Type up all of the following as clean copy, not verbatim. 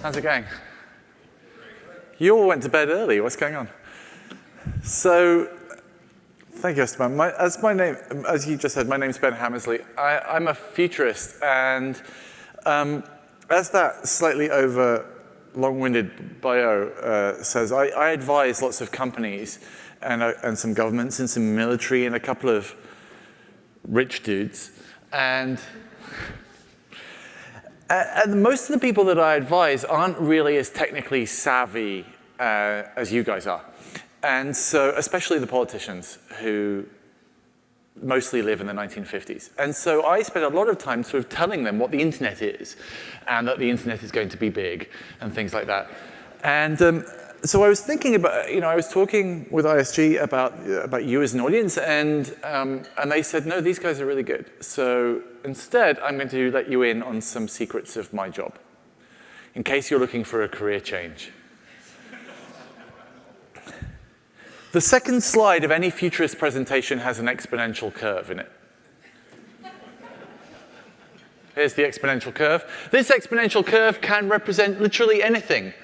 How's it going? You all went to bed early. What's going on? So, thank you, Esteban. As you just said, my name's Ben Hammersley. I'm a futurist, and as that slightly over long-winded bio says, I advise lots of companies and some governments and some military and a couple of rich dudes. And most of the people that I advise aren't really as technically savvy as you guys are. And so, especially the politicians who mostly live in the 1950s. And so I spent a lot of time sort of telling them what the internet is, and that the internet is going to be big, and things like that. And so I was thinking about, I was talking with ISG about you as an audience, and they said, no, these guys are really good. So instead, I'm going to let you in on some secrets of my job, in case you're looking for a career change. The second slide of any futurist presentation has an exponential curve in it. Here's the exponential curve. This exponential curve can represent literally anything.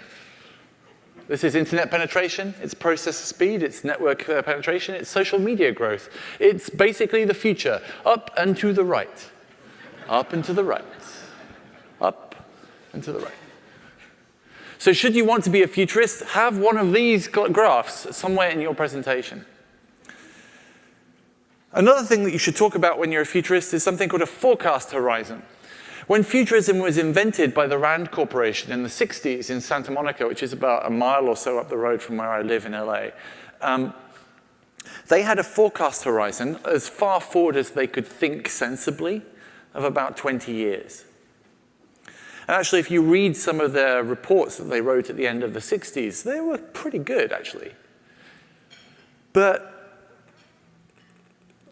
This is internet penetration, it's processor speed, it's network penetration, it's social media growth. It's basically the future, up and to the right. Up and to the right. Up and to the right. So should you want to be a futurist, have one of these graphs somewhere in your presentation. Another thing that you should talk about when you're a futurist is something called a forecast horizon. When futurism was invented by the Rand Corporation in the 60s in Santa Monica, which is about a mile or so up the road from where I live in LA, they had a forecast horizon as far forward as they could think sensibly of about 20 years. And actually, if you read some of their reports that they wrote at the end of the 60s, they were pretty good, actually. But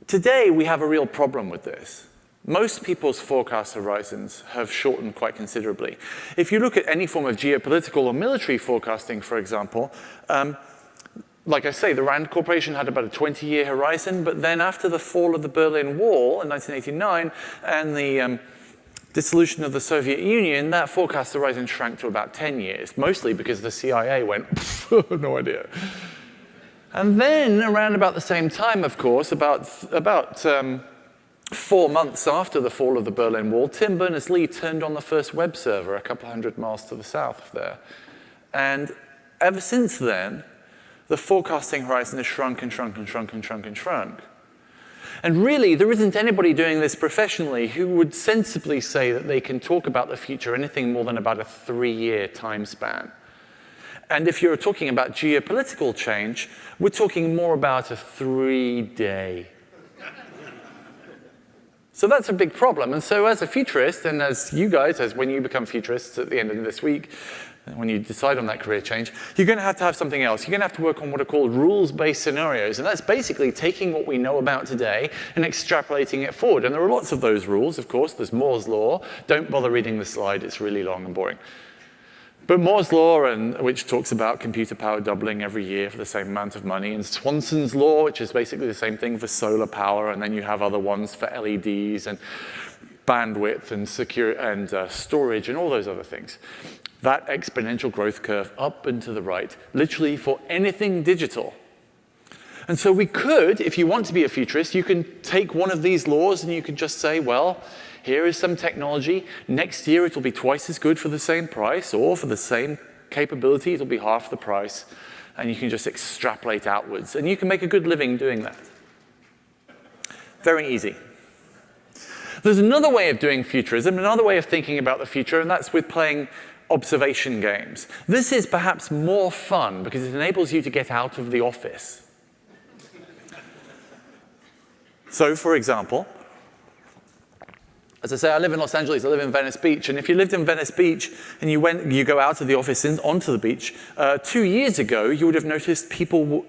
today, we have a real problem with this. Most people's forecast horizons have shortened quite considerably. If you look at any form of geopolitical or military forecasting, for example, like I say, the Rand Corporation had about a 20-year horizon, but then after the fall of the Berlin Wall in 1989 and the dissolution of the Soviet Union, that forecast horizon shrank to about 10 years, mostly because the CIA went, no idea. And then, around about the same time, of course, about 4 months after the fall of the Berlin Wall, Tim Berners-Lee turned on the first web server a couple hundred miles to the south of there. And ever since then, the forecasting horizon has shrunk and shrunk and shrunk and shrunk and shrunk. And really, there isn't anybody doing this professionally who would sensibly say that they can talk about the future anything more than about a 3-year time span. And if you're talking about geopolitical change, we're talking more about a 3-day. So that's a big problem. And so as a futurist, and as you guys, as when you become futurists at the end of this week, when you decide on that career change, you're going to have something else. You're going to have to work on what are called rules-based scenarios. And that's basically taking what we know about today and extrapolating it forward. And there are lots of those rules, of course. There's Moore's law. Don't bother reading the slide. It's really long and boring. But Moore's law, which talks about computer power doubling every year for the same amount of money, and Swanson's law, which is basically the same thing for solar power, and then you have other ones for LEDs and bandwidth and storage and all those other things. That exponential growth curve up and to the right, literally for anything digital. And so we could, if you want to be a futurist, you can take one of these laws and you can just say, well, here is some technology. Next year, it will be twice as good for the same price, or for the same capability, it'll be half the price. And you can just extrapolate outwards. And you can make a good living doing that. Very easy. There's another way of doing futurism, another way of thinking about the future, and that's with playing observation games. This is perhaps more fun because it enables you to get out of the office. So, for example, as I say, I live in Los Angeles, I live in Venice Beach, and if you lived in Venice Beach and you go out of the office onto the beach, 2 years ago, you would have noticed people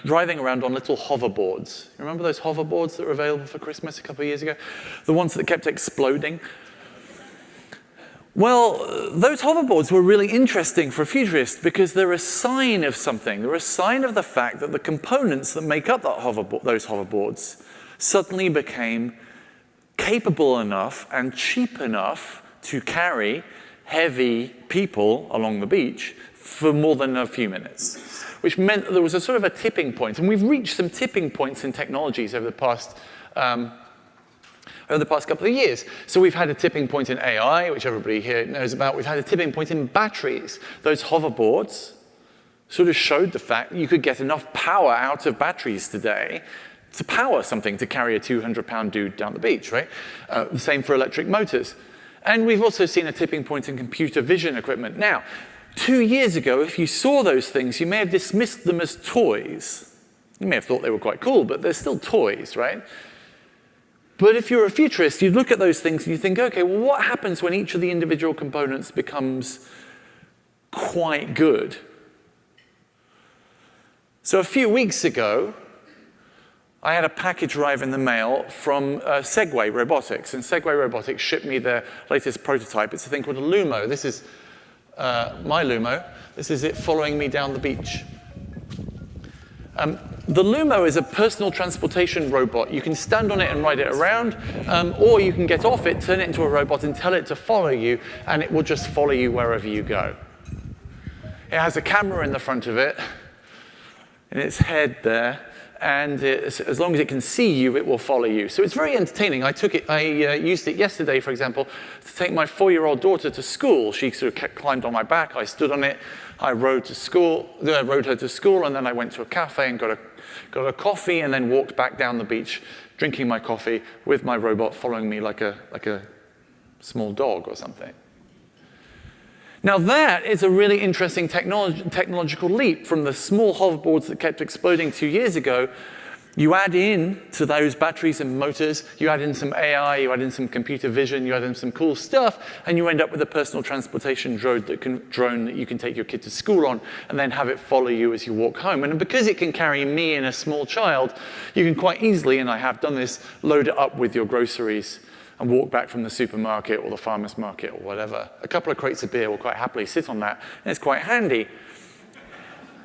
driving around on little hoverboards. You remember those hoverboards that were available for Christmas a couple of years ago? The ones that kept exploding? Well, those hoverboards were really interesting for futurists because they're a sign of something. They're a sign of the fact that the components that make up those hoverboards suddenly became capable enough and cheap enough to carry heavy people along the beach for more than a few minutes, which meant that there was a sort of a tipping point. And we've reached some tipping points in technologies over the past couple of years. So we've had a tipping point in AI, which everybody here knows about. We've had a tipping point in batteries. Those hoverboards sort of showed the fact that you could get enough power out of batteries today to power something, to carry a 200-pound dude down the beach, right? The same for electric motors. And we've also seen a tipping point in computer vision equipment. Now, 2 years ago, if you saw those things, you may have dismissed them as toys. You may have thought they were quite cool, but they're still toys, right? But if you're a futurist, you'd look at those things and you think, okay, well, what happens when each of the individual components becomes quite good? So a few weeks ago, I had a package arrive in the mail from Segway Robotics, and Segway Robotics shipped me their latest prototype. It's a thing called a Lumo. This is my Lumo. This is it following me down the beach. The Lumo is a personal transportation robot. You can stand on it and ride it around, or you can get off it, turn it into a robot, and tell it to follow you, and it will just follow you wherever you go. It has a camera in the front of it, in its head there, and as long as it can see you, it will follow you. So it's very entertaining. I used it yesterday, for example, to take my 4-year-old daughter to school. She sort of climbed on my back. I stood on it. I rode her to school, and then I went to a cafe and got a coffee, and then walked back down the beach, drinking my coffee with my robot following me like a small dog or something. Now that is a really interesting technological leap from the small hoverboards that kept exploding 2 years ago. You add in to those batteries and motors, you add in some AI, you add in some computer vision, you add in some cool stuff, and you end up with a personal transportation drone that you can take your kid to school on and then have it follow you as you walk home. And because it can carry me and a small child, you can quite easily, and I have done this, load it up with your groceries and walk back from the supermarket or the farmer's market or whatever. A couple of crates of beer will quite happily sit on that, and it's quite handy.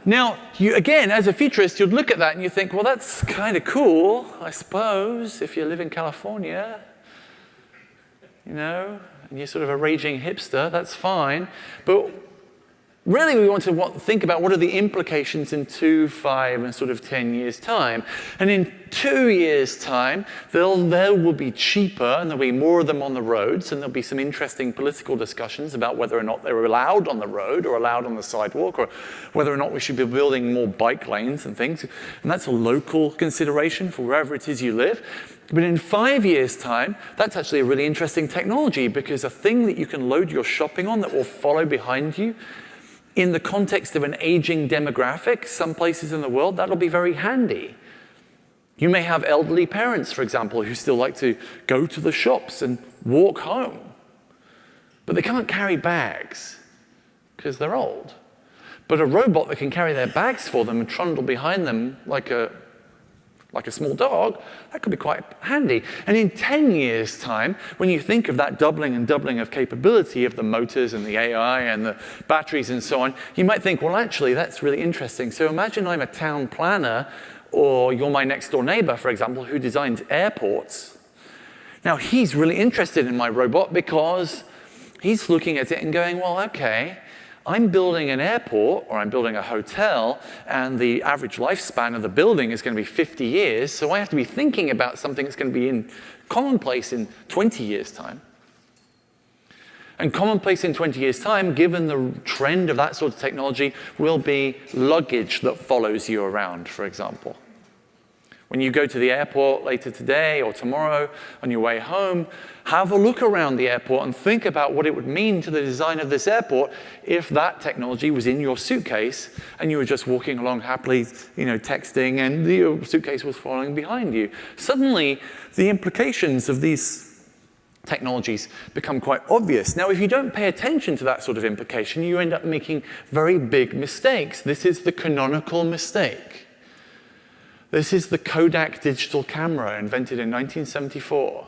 Now, again, as a futurist, you'd look at that and you think, well, that's kind of cool, I suppose, if you live in California, and you're sort of a raging hipster, that's fine. But really, we want to think about what are the implications in 2, 5, and sort of 10 years' time. And in 2 years' time, they will be cheaper, and there'll be more of them on the roads, and there'll be some interesting political discussions about whether or not they're allowed on the road or allowed on the sidewalk, or whether or not we should be building more bike lanes and things. And that's a local consideration for wherever it is you live. But in 5 years' time, that's actually a really interesting technology, because a thing that you can load your shopping on that will follow behind you, in the context of an aging demographic, some places in the world, that'll be very handy. You may have elderly parents, for example, who still like to go to the shops and walk home. But they can't carry bags because they're old. But a robot that can carry their bags for them and trundle behind them like a small dog, that could be quite handy. And in 10 years' time, when you think of that doubling and doubling of capability of the motors and the AI and the batteries and so on, you might think, well, actually, that's really interesting. So imagine I'm a town planner, or you're my next door neighbor, for example, who designs airports. Now, he's really interested in my robot because he's looking at it and going, well, okay, I'm building an airport, or I'm building a hotel, and the average lifespan of the building is going to be 50 years, so I have to be thinking about something that's going to be commonplace in 20 years' time. And commonplace in 20 years' time, given the trend of that sort of technology, will be luggage that follows you around, for example. When you go to the airport later today or tomorrow on your way home, have a look around the airport and think about what it would mean to the design of this airport if that technology was in your suitcase and you were just walking along happily, texting, and your suitcase was following behind you. Suddenly, the implications of these technologies become quite obvious. Now, if you don't pay attention to that sort of implication, you end up making very big mistakes. This is the canonical mistake. This is the Kodak digital camera, invented in 1974.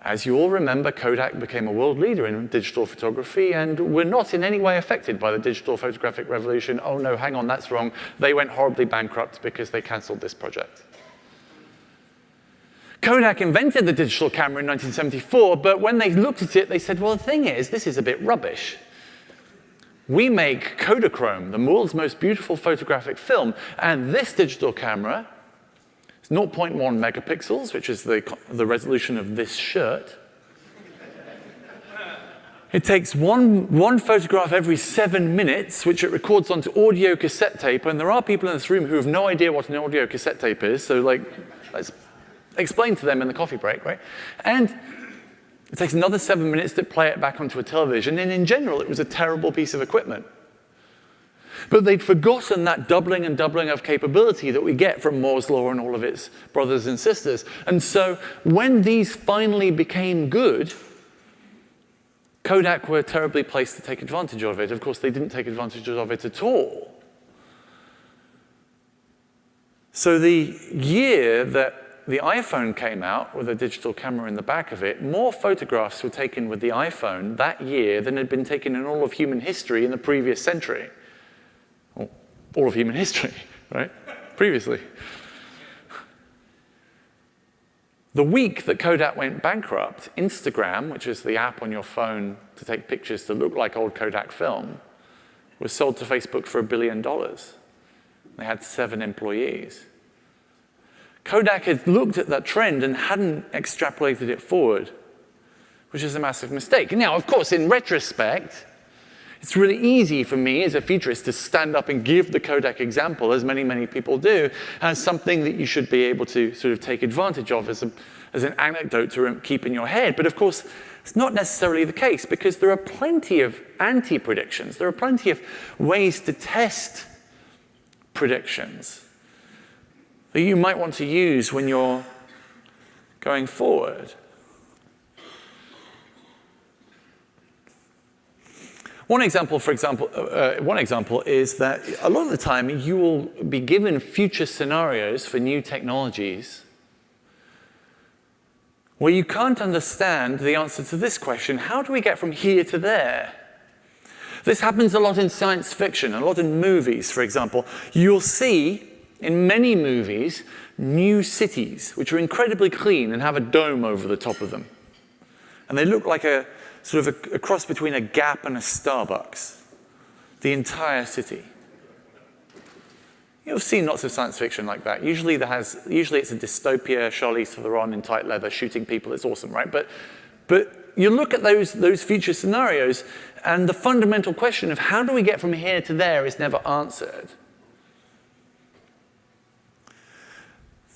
As you all remember, Kodak became a world leader in digital photography, and we're not in any way affected by the digital photographic revolution. Oh no, hang on, that's wrong. They went horribly bankrupt because they canceled this project. Kodak invented the digital camera in 1974, but when they looked at it, they said, well, the thing is, this is a bit rubbish. We make Kodachrome, the world's most beautiful photographic film, and this digital camera is 0.1 megapixels, which is the resolution of this shirt. It takes one photograph every 7 minutes, which it records onto audio cassette tape, and there are people in this room who have no idea what an audio cassette tape is, so let's explain to them in the coffee break, right? And it takes another 7 minutes to play it back onto a television, and in general, it was a terrible piece of equipment. But they'd forgotten that doubling and doubling of capability that we get from Moore's Law and all of its brothers and sisters. And so when these finally became good, Kodak were terribly placed to take advantage of it. Of course, they didn't take advantage of it at all. So the year that the iPhone came out with a digital camera in the back of it, more photographs were taken with the iPhone that year than had been taken in all of human history in the previous century. Well, all of human history, right? Previously. The week that Kodak went bankrupt, Instagram, which is the app on your phone to take pictures that look like old Kodak film, was sold to Facebook for $1 billion. They had 7 employees. Kodak had looked at that trend and hadn't extrapolated it forward, which is a massive mistake. Now, of course, in retrospect, it's really easy for me as a futurist to stand up and give the Kodak example, as many, many people do, as something that you should be able to sort of take advantage of as an anecdote to keep in your head. But of course, it's not necessarily the case, because there are plenty of anti-predictions. There are plenty of ways to test predictions that you might want to use when you're going forward. One example is that a lot of the time you will be given future scenarios for new technologies where you can't understand the answer to this question: how do we get from here to there? This happens a lot in science fiction, a lot in movies, for example. You'll see in many movies new cities which are incredibly clean and have a dome over the top of them. And they look like a sort of a cross between a Gap and a Starbucks, the entire city. You've seen lots of science fiction like that. Usually it's a dystopia, Charlize Theron in tight leather shooting people. It's awesome, right? But you look at those future scenarios, and the fundamental question of how do we get from here to there is never answered.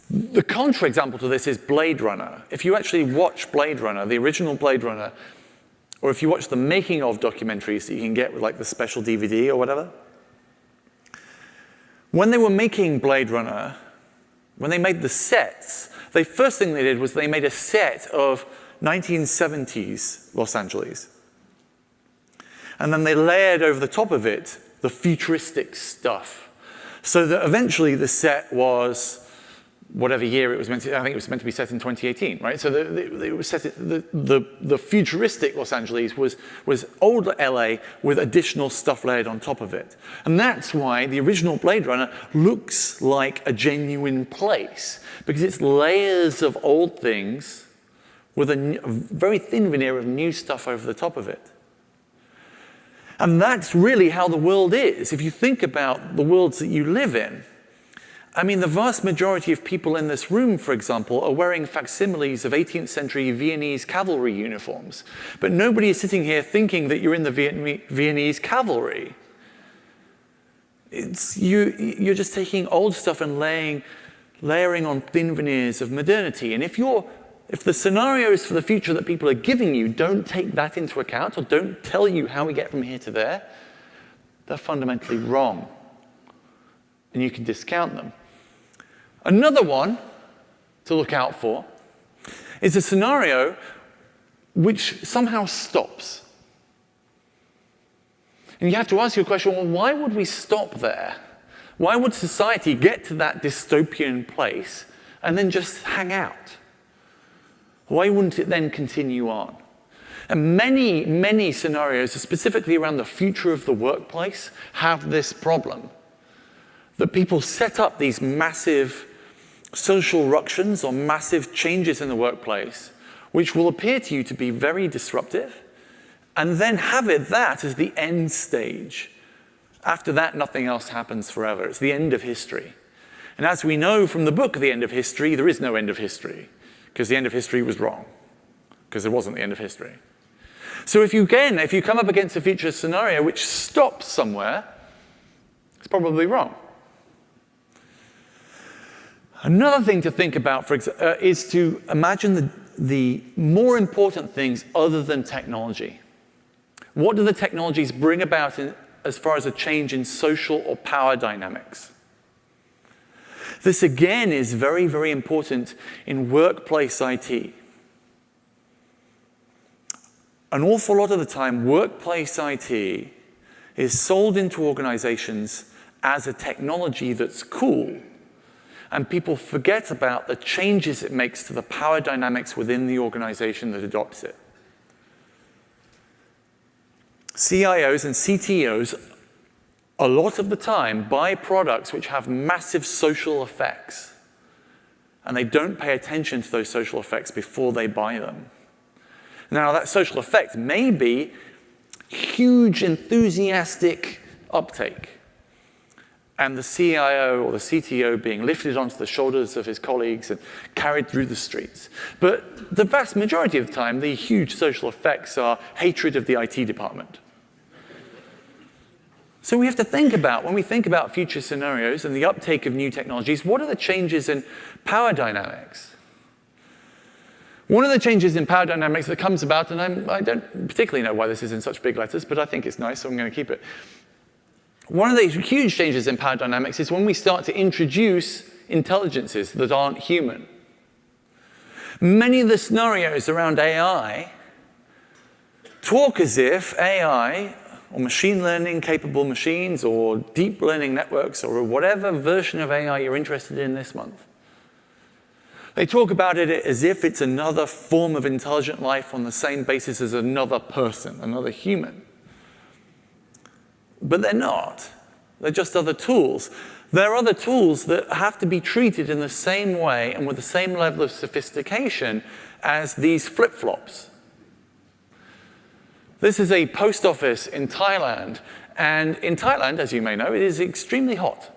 The counterexample to this is Blade Runner. If you actually watch Blade Runner, the original Blade Runner, or if you watch the making of documentaries that you can get with like the special DVD or whatever, when they were making Blade Runner, when they made the sets, the first thing they did was they made a set of 1970s Los Angeles. And then they layered over the top of it the futuristic stuff. So that eventually the set was whatever year it was meant to, I think it was meant to be set in 2018, right? So it was set, the futuristic Los Angeles was old LA with additional stuff layered on top of it. And that's why the original Blade Runner looks like a genuine place, because it's layers of old things with a very thin veneer of new stuff over the top of it. And that's really how the world is. If you think about the worlds that you live in, I mean, the vast majority of people in this room, for example, are wearing facsimiles of 18th century Viennese cavalry uniforms. But nobody is sitting here thinking that you're in the Viennese cavalry. You're just taking old stuff and layering on thin veneers of modernity. And if the scenarios for the future that people are giving you don't take that into account or don't tell you how we get from here to there, they're fundamentally wrong. And you can discount them. Another one to look out for is a scenario which somehow stops. And you have to ask your question, well, why would we stop there? Why would society get to that dystopian place and then just hang out? Why wouldn't it then continue on? And many, many scenarios, specifically around the future of the workplace, have this problem. That people set up these massive social ructions or massive changes in the workplace, which will appear to you to be very disruptive, and then have that as the end stage. After that, nothing else happens forever. It's the end of history. And as we know from the book, The End of History, there is no end of history, because the end of history was wrong, because there wasn't the end of history. So if you come up against a future scenario which stops somewhere, it's probably wrong. Another thing to think about is to imagine the more important things other than technology. What do the technologies bring about as far as a change in social or power dynamics? This, again, is very, very important in workplace IT. An awful lot of the time, workplace IT is sold into organizations as a technology that's cool, and people forget about the changes it makes to the power dynamics within the organization that adopts it. CIOs and CTOs, a lot of the time, buy products which have massive social effects, and they don't pay attention to those social effects before they buy them. Now, that social effect may be huge, enthusiastic uptake, and the CIO or the CTO being lifted onto the shoulders of his colleagues and carried through the streets. But the vast majority of the time, the huge social effects are hatred of the IT department. So we have to think about, when we think about future scenarios and the uptake of new technologies, what are the changes in power dynamics? One of the changes in power dynamics that comes about, and I don't particularly know why this is in such big letters, but I think it's nice, so I'm going to keep it. One of these huge changes in power dynamics is when we start to introduce intelligences that aren't human. Many of the scenarios around AI talk as if AI, or machine learning capable machines, or deep learning networks, or whatever version of AI you're interested in this month, they talk about it as if it's another form of intelligent life on the same basis as another person, another human. But they're not. They're just other tools. They're other tools that have to be treated in the same way and with the same level of sophistication as these flip-flops. This is a post office in Thailand. And in Thailand, as you may know, it is extremely hot.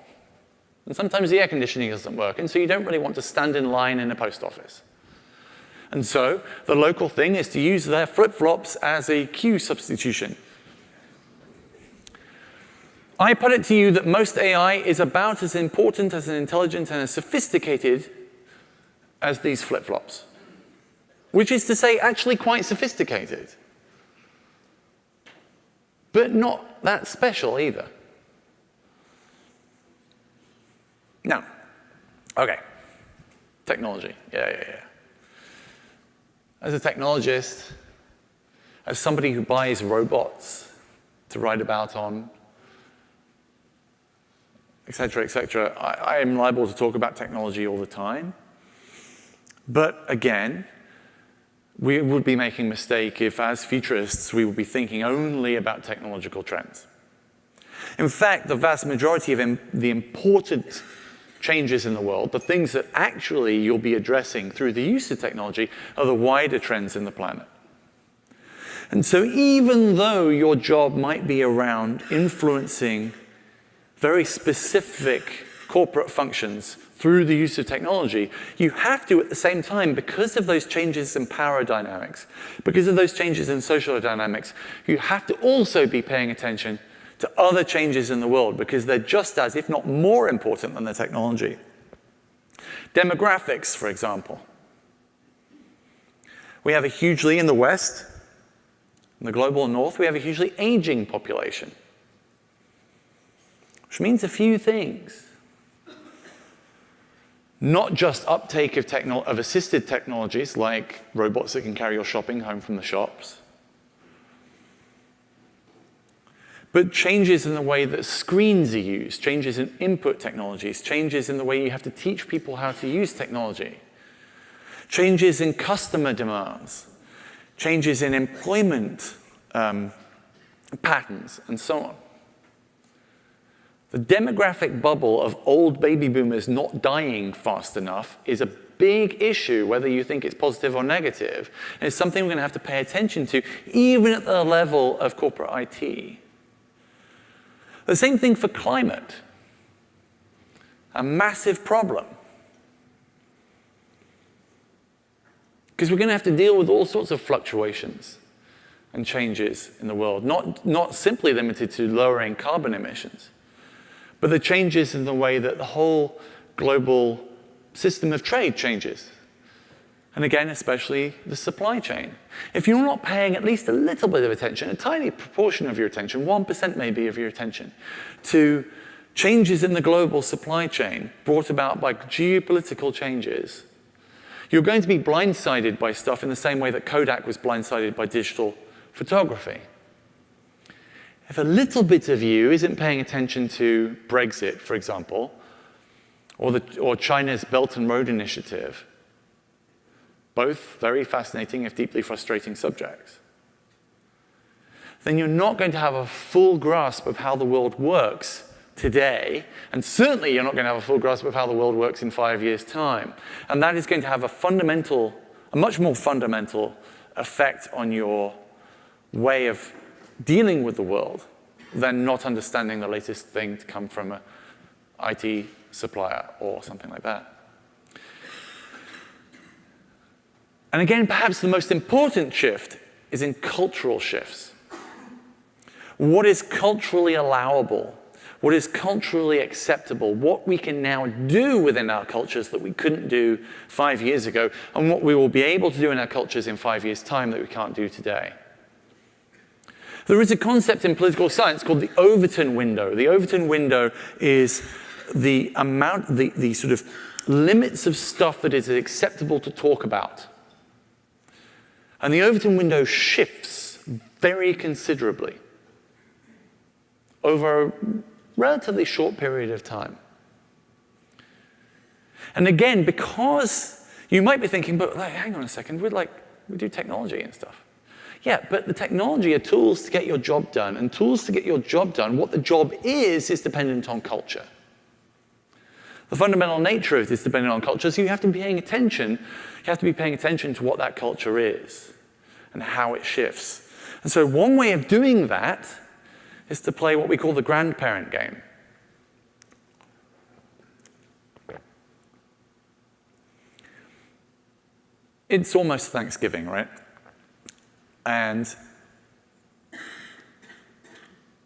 And sometimes the air conditioning doesn't work, and so you don't really want to stand in line in a post office. And so the local thing is to use their flip-flops as a queue substitution. I put it to you that most AI is about as important, as intelligent, and as sophisticated as these flip-flops, which is to say actually quite sophisticated, but not that special either. Now, okay, technology, yeah. As a technologist, as somebody who buys robots to ride about on, etc., I am liable to talk about technology all the time. But again, we would be making a mistake if, as futurists, we would be thinking only about technological trends. In fact, the vast majority of the important changes in the world, the things that actually you'll be addressing through the use of technology, are the wider trends in the planet. And so even though your job might be around influencing very specific corporate functions through the use of technology, you have to, at the same time, because of those changes in power dynamics, because of those changes in social dynamics, you have to also be paying attention to other changes in the world, because they're just as, if not more important than the technology. Demographics, for example. We have a hugely, in the West, in the global North, we have a hugely aging population, which means a few things. Not just uptake of assisted technologies like robots that can carry your shopping home from the shops, but changes in the way that screens are used, changes in input technologies, changes in the way you have to teach people how to use technology, changes in customer demands, changes in employment patterns, and so on. The demographic bubble of old baby boomers not dying fast enough is a big issue, whether you think it's positive or negative. And it's something we're going to have to pay attention to, even at the level of corporate IT. The same thing for climate. A massive problem. Because we're going to have to deal with all sorts of fluctuations and changes in the world, not simply limited to lowering carbon emissions, but the changes in the way that the whole global system of trade changes. And again, especially the supply chain. If you're not paying at least a little bit of attention, a tiny proportion of your attention, 1% maybe of your attention, to changes in the global supply chain brought about by geopolitical changes, you're going to be blindsided by stuff in the same way that Kodak was blindsided by digital photography. If a little bit of you isn't paying attention to Brexit, for example, or China's Belt and Road Initiative, both very fascinating if deeply frustrating subjects, then you're not going to have a full grasp of how the world works today, and certainly you're not going to have a full grasp of how the world works in 5 years' time. And that is going to have a much more fundamental effect on your way of dealing with the world than not understanding the latest thing to come from an IT supplier or something like that. And again, perhaps the most important shift is in cultural shifts. What is culturally allowable? What is culturally acceptable? What we can now do within our cultures that we couldn't do 5 years ago, and what we will be able to do in our cultures in 5 years' time that we can't do today. There is a concept in political science called the Overton window. The Overton window is the sort of limits of stuff that is acceptable to talk about. And the Overton window shifts very considerably over a relatively short period of time. And again, because you might be thinking, but like, hang on a second, we do technology and stuff. Yeah, but the technology are tools to get your job done, and tools to get your job done, what the job is dependent on culture. The fundamental nature of it is dependent on culture, so you have to be paying attention. You have to be paying attention to what that culture is and how it shifts. And so one way of doing that is to play what we call the grandparent game. It's almost Thanksgiving, right? And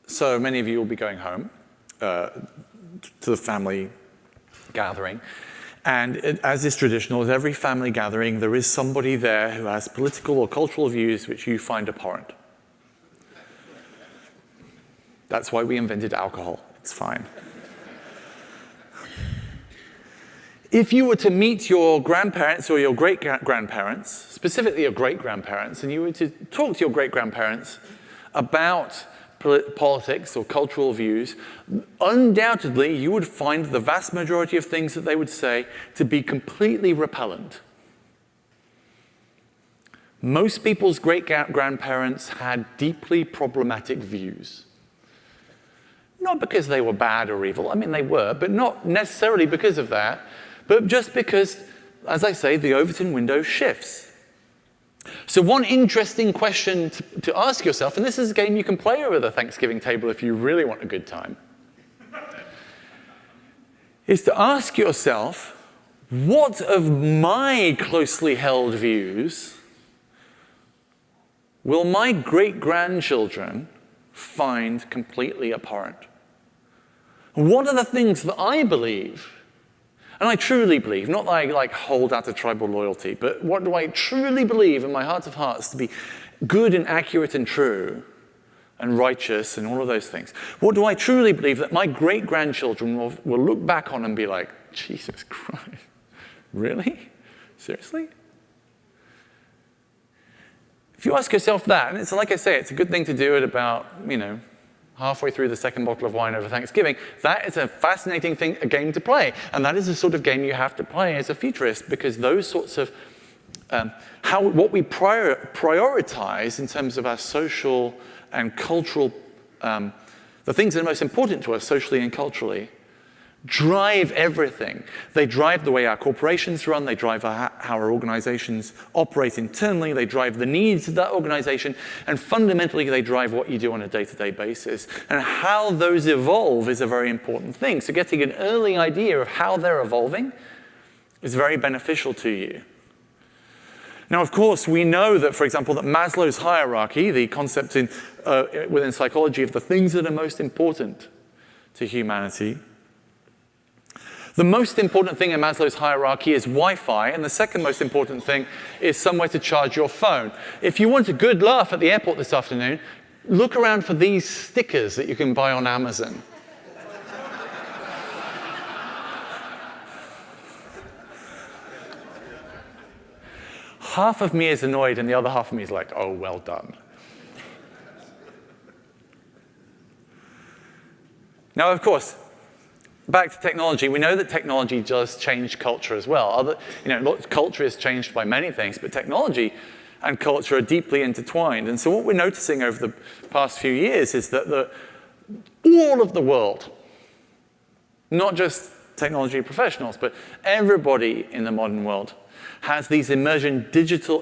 so many of you will be going home to the family gathering. And as is traditional, at every family gathering, there is somebody there who has political or cultural views which you find abhorrent. That's why we invented alcohol. It's fine. If you were to meet your grandparents or your great-grandparents, specifically your great-grandparents, and you were to talk to your great-grandparents about politics or cultural views, undoubtedly you would find the vast majority of things that they would say to be completely repellent. Most people's great-grandparents had deeply problematic views. Not because they were bad or evil. I mean, they were, but not necessarily because of that, but just because, as I say, the Overton window shifts. So one interesting question to ask yourself, and this is a game you can play over the Thanksgiving table if you really want a good time, is to ask yourself, what of my closely held views will my great-grandchildren find completely abhorrent? What are the things that I believe, and I truly believe, not like hold out a tribal loyalty, but what do I truly believe in my heart of hearts to be good and accurate and true and righteous and all of those things? What do I truly believe that my great-grandchildren will look back on and be like, Jesus Christ, really? Seriously? If you ask yourself that, and it's like I say, it's a good thing to do at about, halfway through the second bottle of wine over Thanksgiving, that is a fascinating a game to play. And that is the sort of game you have to play as a futurist, because those sorts of, what we prioritize in terms of our social and cultural, the the things that are most important to us socially and culturally, drive everything. They drive the way our corporations run, they drive how our organizations operate internally, they drive the needs of that organization, and fundamentally they drive what you do on a day-to-day basis. And how those evolve is a very important thing. So getting an early idea of how they're evolving is very beneficial to you. Now, of course, we know that, for example, that Maslow's hierarchy, the concept within psychology of the things that are most important to humanity, the most important thing in Maslow's hierarchy is Wi-Fi, and the second most important thing is somewhere to charge your phone. If you want a good laugh at the airport this afternoon, look around for these stickers that you can buy on Amazon. Half of me is annoyed, and the other half of me is like, oh, well done. Now, of course, back to technology. We know that technology does change culture as well. Culture is changed by many things, but technology and culture are deeply intertwined. And so what we're noticing over the past few years is that all of the world, not just technology professionals, but everybody in the modern world, has these emerging digital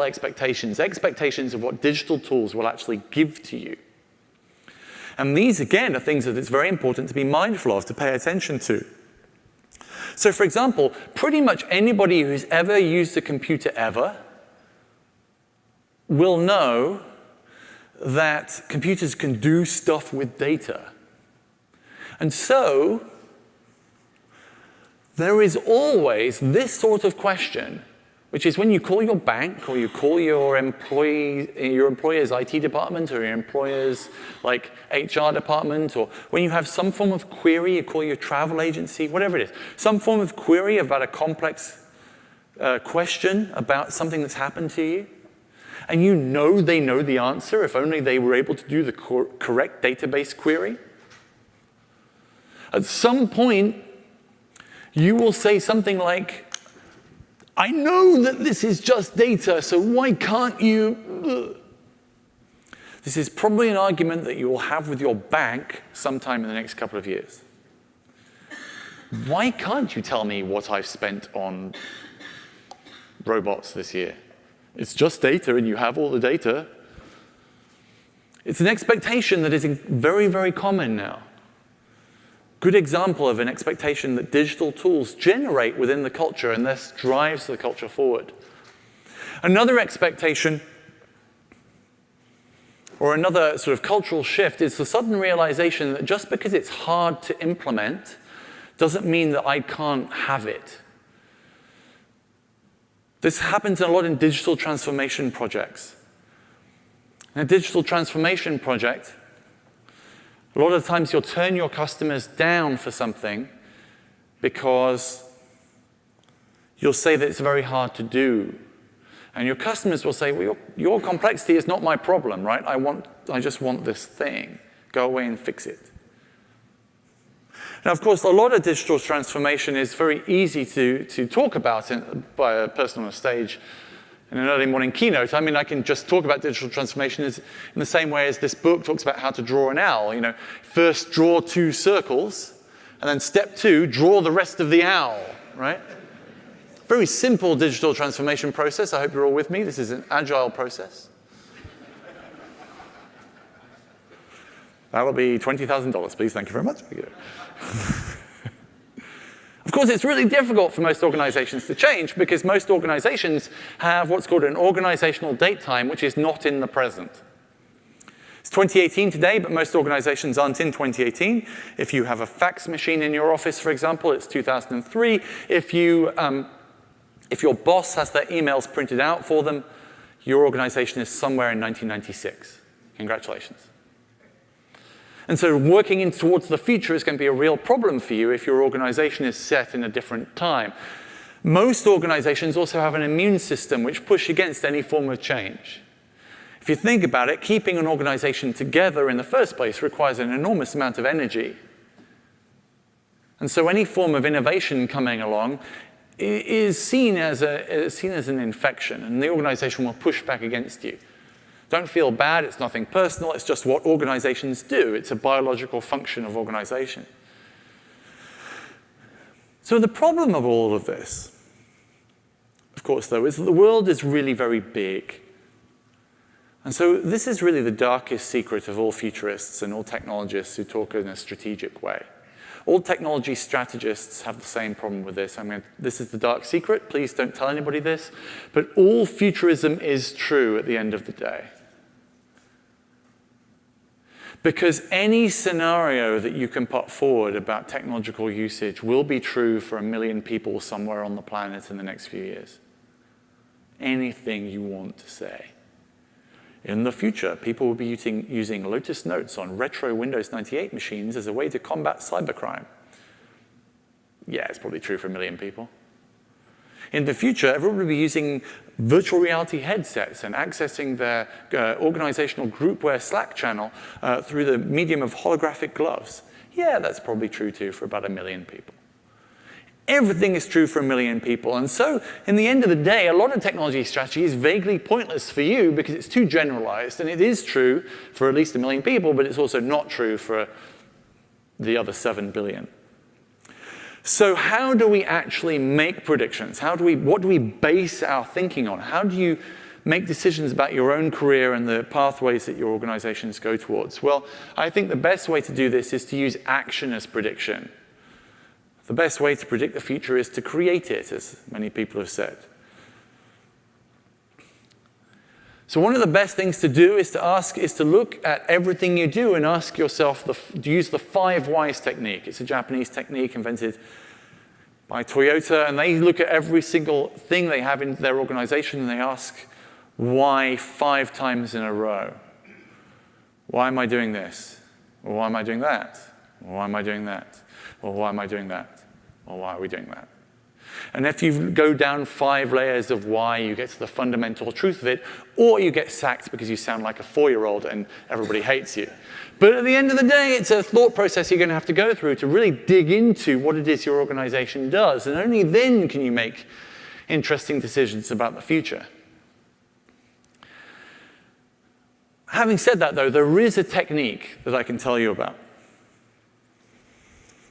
expectations of what digital tools will actually give to you. And these, again, are things that it's very important to be mindful of, to pay attention to. So, for example, pretty much anybody who's ever used a computer ever will know that computers can do stuff with data. And so, there is always this sort of question, which is when you call your bank or you call your employer's IT department or your employer's HR department, or when you have some form of query, you call your travel agency, whatever it is, some form of query about a complex question about something that's happened to you, and you know they know the answer if only they were able to do the correct database query. At some point, you will say something like, I know that this is just data, so why can't you? This is probably an argument that you will have with your bank sometime in the next couple of years. Why can't you tell me what I've spent on robots this year? It's just data and you have all the data. It's an expectation that is very, very common now. Good example of an expectation that digital tools generate within the culture and thus drives the culture forward. Another expectation, or another sort of cultural shift, is the sudden realization that just because it's hard to implement doesn't mean that I can't have it. This happens a lot in digital transformation projects. In a digital transformation project, a lot of times you'll turn your customers down for something because you'll say that it's very hard to do. And your customers will say, well, your complexity is not my problem, right? I just want this thing. Go away and fix it. Now, of course, a lot of digital transformation is very easy to talk about by a person on a stage in an early morning keynote. I mean, I can just talk about digital transformation in the same way as this book talks about how to draw an owl. First draw 2 circles, and then step 2, draw the rest of the owl, right? Very simple digital transformation process. I hope you're all with me. This is an agile process. That'll be $20,000, please. Thank you very much. Of course, it's really difficult for most organizations to change because most organizations have what's called an organizational date time, which is not in the present. It's 2018 today, but most organizations aren't in 2018. If you have a fax machine in your office, for example, it's 2003. If your boss has their emails printed out for them, your organization is somewhere in 1996. Congratulations. And so working in towards the future is going to be a real problem for you if your organization is set in a different time. Most organizations also have an immune system which push against any form of change. If you think about it, keeping an organization together in the first place requires an enormous amount of energy. And so any form of innovation coming along is seen as an infection, and the organization will push back against you. Don't feel bad, it's nothing personal, it's just what organizations do. It's a biological function of organization. So the problem of all of this, of course, though, is that the world is really very big. And so this is really the darkest secret of all futurists and all technologists who talk in a strategic way. All technology strategists have the same problem with this. I mean, this is the dark secret. Please don't tell anybody this. But all futurism is true at the end of the day. Because any scenario that you can put forward about technological usage will be true for 1 million people somewhere on the planet in the next few years. Anything you want to say. In the future, people will be using Lotus Notes on retro Windows 98 machines as a way to combat cybercrime. Yeah, it's probably true for 1 million people. In the future, everyone will be using virtual reality headsets and accessing their organizational groupware Slack channel through the medium of holographic gloves. Yeah, that's probably true too for about 1 million people. Everything is true for 1 million people. And so, in the end of the day, a lot of technology strategy is vaguely pointless for you because it's too generalized. And it is true for at least 1 million people, but it's also not true for the other 7 billion. So how do we actually make predictions? What do we base our thinking on? How do you make decisions about your own career and the pathways that your organizations go towards? Well, I think the best way to do this is to use action as prediction. The best way to predict the future is to create it, as many people have said. So one of the best things to do is to look at everything you do and ask yourself, to use the 5 whys technique. It's a Japanese technique invented by Toyota, and they look at every single thing they have in their organization and they ask, why 5 times in a row? Why am I doing this? Or why am I doing that? Or why am I doing that? Or why am I doing that? Or why are we doing that? And if you go down 5 layers of why, you get to the fundamental truth of it, or you get sacked because you sound like a 4-year-old and everybody hates you. But at the end of the day, it's a thought process you're going to have to go through to really dig into what it is your organization does. And only then can you make interesting decisions about the future. Having said that, though, there is a technique that I can tell you about.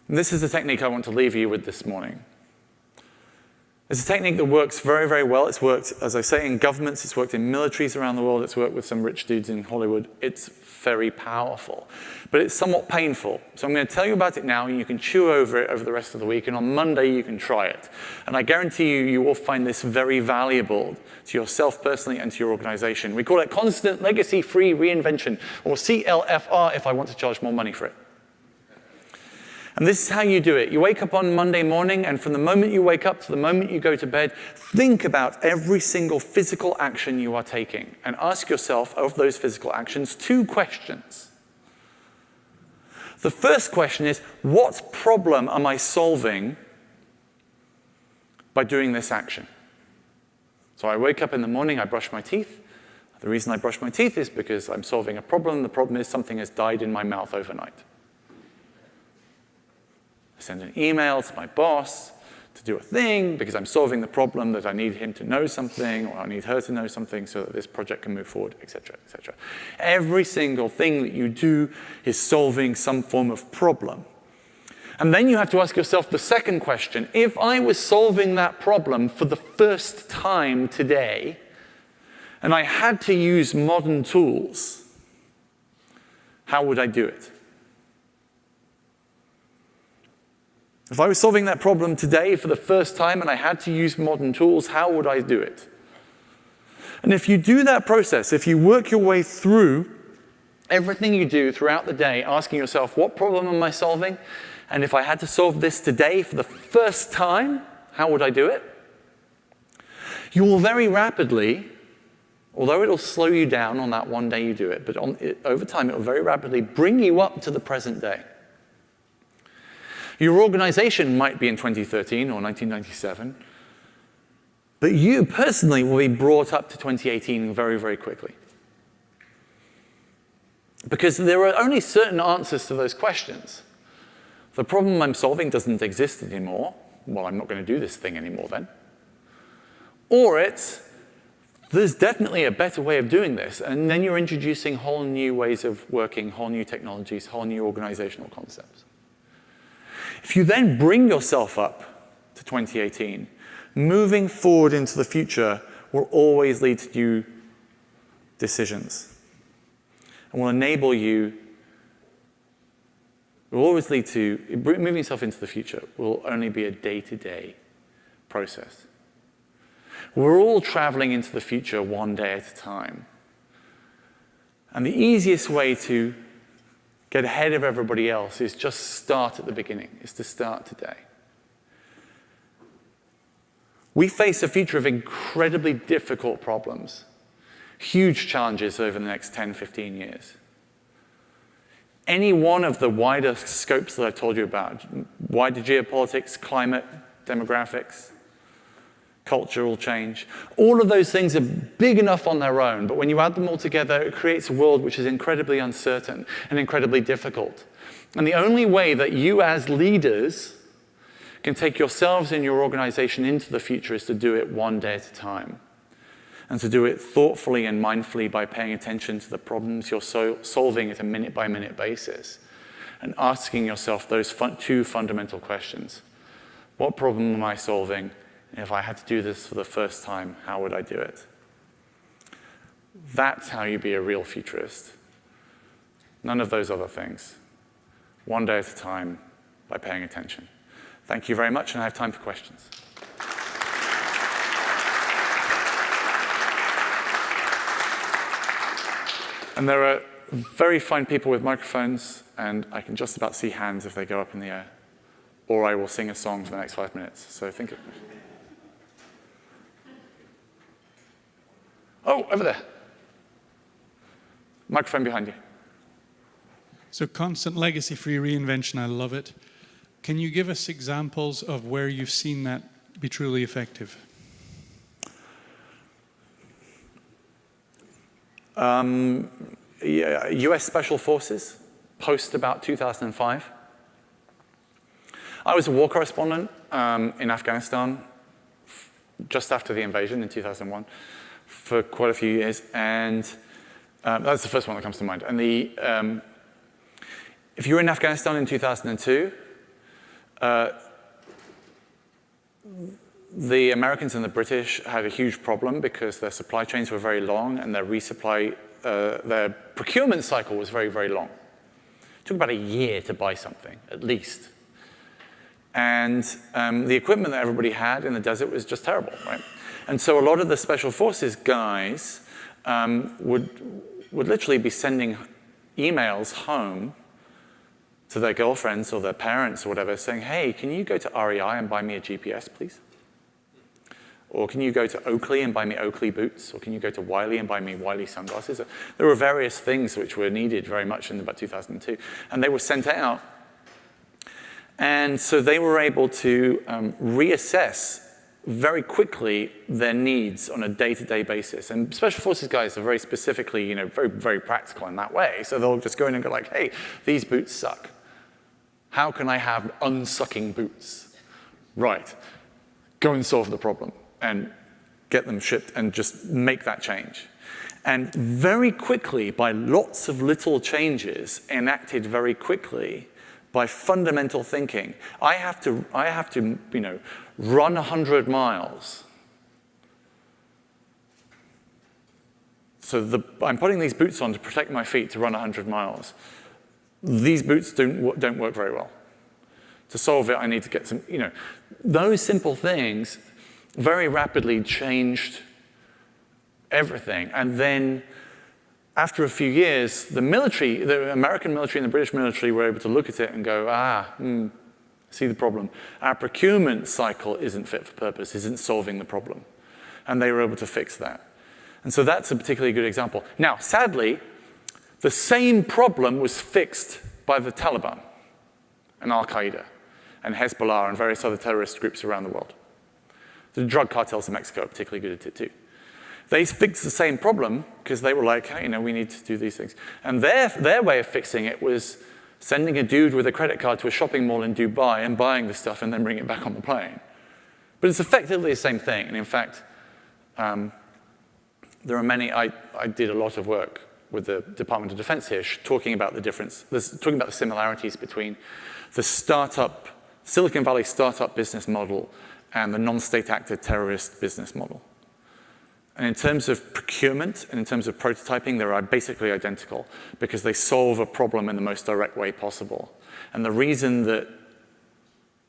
And this is the technique I want to leave you with this morning. It's a technique that works very, very well. It's worked, as I say, in governments. It's worked in militaries around the world. It's worked with some rich dudes in Hollywood. It's very powerful. But it's somewhat painful. So I'm going to tell you about it now, and you can chew over it over the rest of the week. And on Monday, you can try it. And I guarantee you, you will find this very valuable to yourself personally and to your organization. We call it constant legacy-free reinvention, or CLFR if I want to charge more money for it. And this is how you do it. You wake up on Monday morning, and from the moment you wake up to the moment you go to bed, think about every single physical action you are taking. And ask yourself, of those physical actions, 2 questions. The first question is, what problem am I solving by doing this action? So I wake up in the morning, I brush my teeth. The reason I brush my teeth is because I'm solving a problem. The problem is something has died in my mouth overnight. I send an email to my boss to do a thing because I'm solving the problem that I need him to know something or I need her to know something so that this project can move forward, etc., etc. Every single thing that you do is solving some form of problem. And then you have to ask yourself the second question. If I was solving that problem for the first time today and I had to use modern tools, how would I do it? If I was solving that problem today for the first time and I had to use modern tools, how would I do it? And if you do that process, if you work your way through everything you do throughout the day, asking yourself, what problem am I solving? And if I had to solve this today for the first time, how would I do it? You will very rapidly, although it'll slow you down on that one day you do it, but over time it will very rapidly bring you up to the present day. Your organization might be in 2013 or 1997, but you personally will be brought up to 2018 very, very quickly. Because there are only certain answers to those questions. The problem I'm solving doesn't exist anymore. Well, I'm not going to do this thing anymore then. Or it's there's definitely a better way of doing this. And then you're introducing whole new ways of working, whole new technologies, whole new organizational concepts. If you then bring yourself up to 2018, moving forward into the future will always lead to new decisions and will enable you, will always lead to, moving yourself into the future will only be a day-to-day process. We're all traveling into the future one day at a time. And the easiest way to get ahead of everybody else is just start at the beginning, is to start today. We face a future of incredibly difficult problems, huge challenges over the next 10, 15 years. Any one of the wider scopes that I told you about, wider geopolitics, climate, demographics, cultural change, all of those things are big enough on their own, but when you add them all together, it creates a world which is incredibly uncertain and incredibly difficult. And the only way that you as leaders can take yourselves and your organization into the future is to do it one day at a time. And to do it thoughtfully and mindfully by paying attention to the problems you're solving at a minute-by-minute basis and asking yourself those two fundamental questions. What problem am I solving? And if I had to do this for the first time, how would I do it? That's how you be a real futurist. None of those other things. One day at a time by paying attention. Thank you very much, and I have time for questions. And there are very fine people with microphones, and I can just about see hands if they go up in the air. Or I will sing a song for the next 5 minutes. So think of it. Oh, over there. Microphone behind you. So constant legacy-free reinvention, I love it. Can you give us examples of where you've seen that be truly effective? Yeah, US Special Forces, post about 2005. I was a war correspondent in Afghanistan just after the invasion in 2001 for quite a few years, and that's the first one that comes to mind. And if you were in Afghanistan in 2002, the Americans and the British had a huge problem because their supply chains were very long and their their procurement cycle was very, very long. It took about a year to buy something, at least. And the equipment that everybody had in the desert was just terrible, right? And so a lot of the Special Forces guys would literally be sending emails home to their girlfriends or their parents or whatever, saying, hey, can you go to REI and buy me a GPS, please? Or can you go to Oakley and buy me Oakley boots? Or can you go to Wiley and buy me Wiley sunglasses? There were various things which were needed very much in about 2002. And they were sent out. And so they were able to reassess very quickly their needs on a day-to-day basis. And Special Forces guys are very specifically, very, very practical in that way. So they'll just go in and go like, hey, these boots suck. How can I have unsucking boots? Right. Go and solve the problem and get them shipped and just make that change. And very quickly, by lots of little changes enacted very quickly, by fundamental thinking, I have to run 100 miles. So I'm putting these boots on to protect my feet to run 100 miles. These boots don't work very well. To solve it, I need to get some, those simple things very rapidly changed everything. And then after a few years, the American military and the British military were able to look at it and go, see the problem. Our procurement cycle isn't fit for purpose, isn't solving the problem. And they were able to fix that. And so that's a particularly good example. Now, sadly, the same problem was fixed by the Taliban and Al-Qaeda and Hezbollah and various other terrorist groups around the world. The drug cartels in Mexico are particularly good at it too. They fixed the same problem because they were like, hey, we need to do these things. And their way of fixing it was sending a dude with a credit card to a shopping mall in Dubai and buying the stuff and then bringing it back on the plane. But it's effectively the same thing. And in fact, there are many, I did a lot of work with the Department of Defense here, talking about the difference, talking about the similarities between the Silicon Valley startup business model and the non-state actor terrorist business model. And in terms of procurement and in terms of prototyping, they're basically identical because they solve a problem in the most direct way possible. And the reason that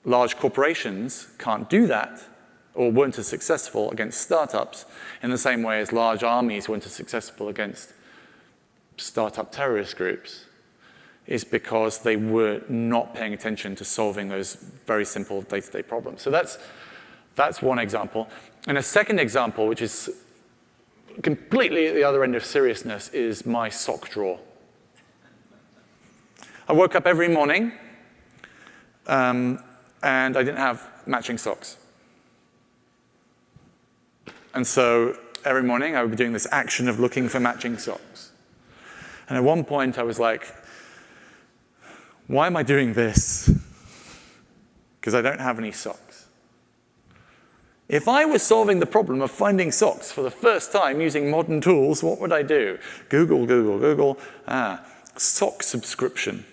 large corporations can't do that or weren't as successful against startups in the same way as large armies weren't as successful against startup terrorist groups is because they were not paying attention to solving those very simple day-to-day problems. So that's one example. And a second example, which is completely at the other end of seriousness, is my sock drawer. I woke up every morning, and I didn't have matching socks. And so every morning I would be doing this action of looking for matching socks. And at one point I was like, why am I doing this? Because I don't have any socks. If I was solving the problem of finding socks for the first time using modern tools, what would I do? Google, sock subscription.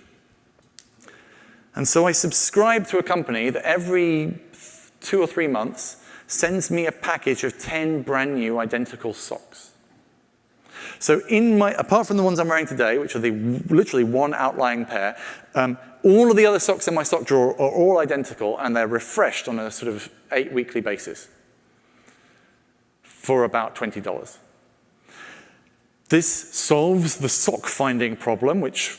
And so I subscribe to a company that every 2 or 3 months sends me a package of 10 brand new identical socks. So apart from the ones I'm wearing today, which are literally one outlying pair, all of the other socks in my sock drawer are all identical, and they're refreshed on a sort of 8-weekly basis for about $20. This solves the sock finding problem, which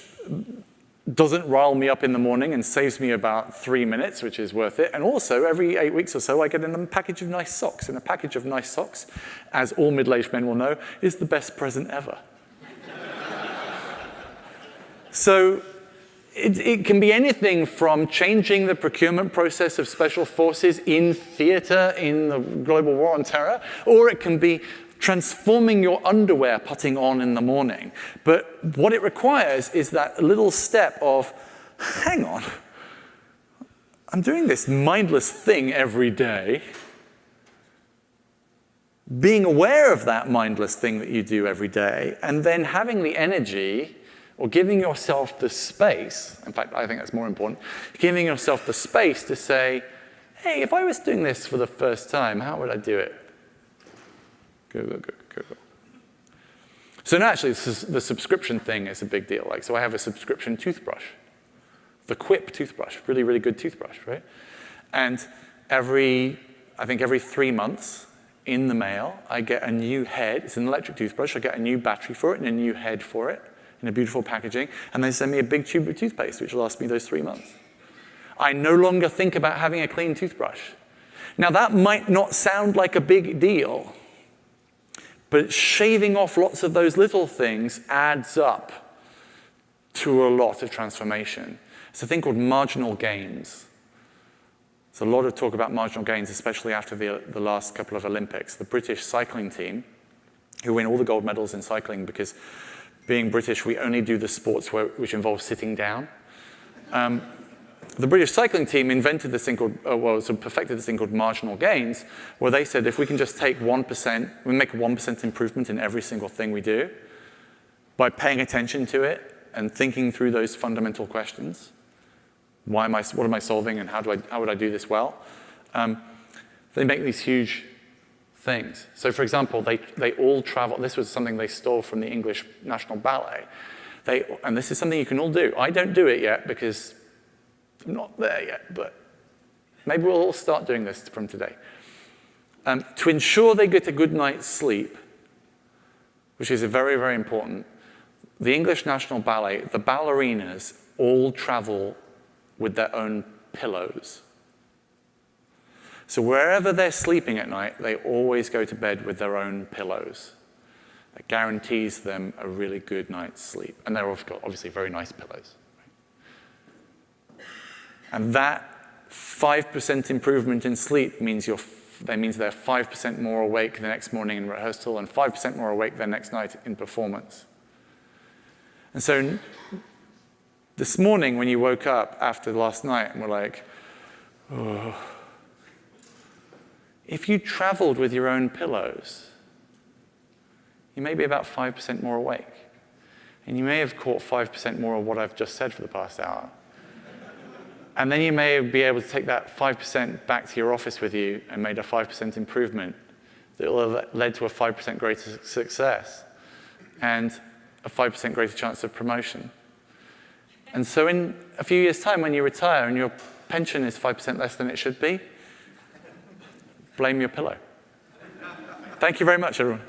doesn't rile me up in the morning and saves me about 3 minutes, which is worth it. And also, every 8 weeks or so, I get a package of nice socks. And a package of nice socks, as all middle-aged men will know, is the best present ever. So it can be anything from changing the procurement process of special forces in theater in the global war on terror, or it can be transforming your underwear putting on in the morning. But what it requires is that little step of, hang on, I'm doing this mindless thing every day. Being aware of that mindless thing that you do every day, and then having the energy, or giving yourself the space, in fact, I think that's more important, giving yourself the space to say, hey, if I was doing this for the first time, how would I do it? Go. So naturally, the subscription thing is a big deal. So I have a subscription toothbrush, the Quip toothbrush, really, really good toothbrush, right? And I think every 3 months in the mail, I get a new head. It's an electric toothbrush. I get a new battery for it and a new head for it in a beautiful packaging. And they send me a big tube of toothpaste, which lasts me those 3 months. I no longer think about having a clean toothbrush. Now, that might not sound like a big deal, but shaving off lots of those little things adds up to a lot of transformation. It's a thing called marginal gains. There's a lot of talk about marginal gains, especially after the last couple of Olympics. The British cycling team, who win all the gold medals in cycling because being British, we only do the sports which involve sitting down. The British cycling team invented this thing called, perfected this thing called marginal gains, where they said if we can just take 1%, we make a 1% improvement in every single thing we do by paying attention to it and thinking through those fundamental questions. What am I solving, and how would I do this well? They make these huge things. So for example, they all travel. This was something they stole from the English National Ballet. And this is something you can all do. I don't do it yet because I'm not there yet, but maybe we'll all start doing this from today. To ensure they get a good night's sleep, which is very, very important, the English National Ballet, the ballerinas all travel with their own pillows. So wherever they're sleeping at night, they always go to bed with their own pillows. That guarantees them a really good night's sleep. And they're obviously very nice pillows. And that 5% improvement in sleep means they're 5% more awake the next morning in rehearsal and 5% more awake the next night in performance. And so this morning when you woke up after last night and were like, oh, if you traveled with your own pillows, you may be about 5% more awake. And you may have caught 5% more of what I've just said for the past hour. And then you may be able to take that 5% back to your office with you and made a 5% improvement that will have led to a 5% greater success and a 5% greater chance of promotion. And so in a few years' time, when you retire and your pension is 5% less than it should be, blame your pillow. Thank you very much, everyone.